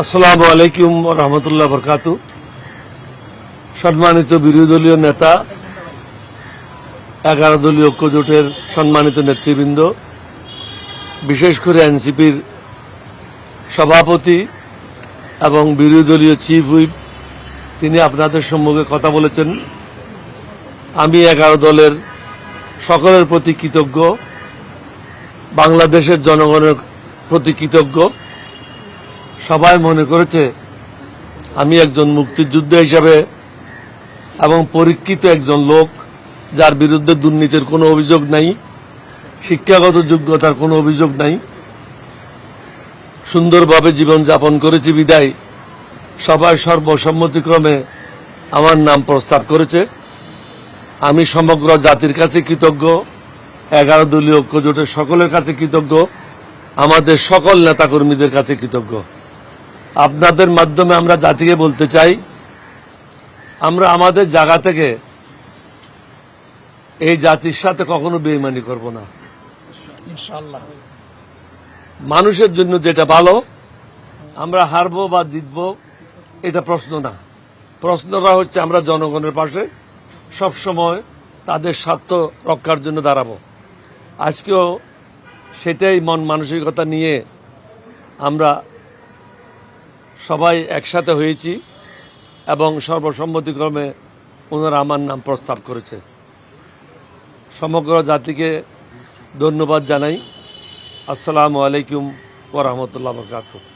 আসসালামু আলাইকুম ওয়া রাহমাতুল্লাহি ওয়া বারাকাতুহু। সম্মানিত বিরোধী দলীয় নেতা, 11 দলীয় ঐক্য জোটের সম্মানিত নেতৃবৃন্দ, বিশেষ করে এনসিপির সভাপতি এবং বিরোধী দলীয় চিফ হুইপ, তিনি আপনাদের সম্মুখে কথা বলেছেন। আমি 11 দলের সকলের প্রতি কৃতজ্ঞ, বাংলাদেশের জনগণের প্রতি কৃতজ্ঞ। সবাই মনে করেছে আমি একজন মুক্তিযোদ্ধা হিসাবে এবং পরীক্ষিত একজন লোক, যার বিরুদ্ধে দুর্নীতির কোনো অভিযোগ নাই, শিক্ষাগত যোগ্যতার কোনো অভিযোগ নাই, সুন্দরভাবে জীবনযাপন করেছি বিদায় সবাই সর্বসম্মতিক্রমে আমার নাম প্রস্তাব করেছে। আমি সমগ্র জাতির কাছে কৃতজ্ঞ, 11 দলীয় ঐক্য জোটের সকলের কাছে কৃতজ্ঞ, আমাদের সকল নেতাকর্মীদের কাছে কৃতজ্ঞ। আপনাদের মাধ্যমে আমরা জাতিকে বলতে চাই, আমরা আমাদের জায়গা থেকে এই জাতির সাথে কখনো বেইমানি করব না। ইনশাআল্লাহ মানুষের জন্য যেটা ভালো, আমরা হারবো বা জিতবো এটা প্রশ্ন না। প্রশ্নটা হচ্ছে আমরা জনগণের পাশে সবসময় তাদের স্বার্থ রক্ষার জন্য দাঁড়াবো। আজকেও সেটাই মন মানসিকতা নিয়ে আমরা সবাই একসাথে হয়েছি এবং সর্বসম্মতিক্রমে ওনারা আমার নাম প্রস্তাব করেছে। সমগ্র জাতিকে ধন্যবাদ জানাই। আসসালামু আলাইকুম ওয়া রাহমাতুল্লাহি ওয়া বারাকাতুহু।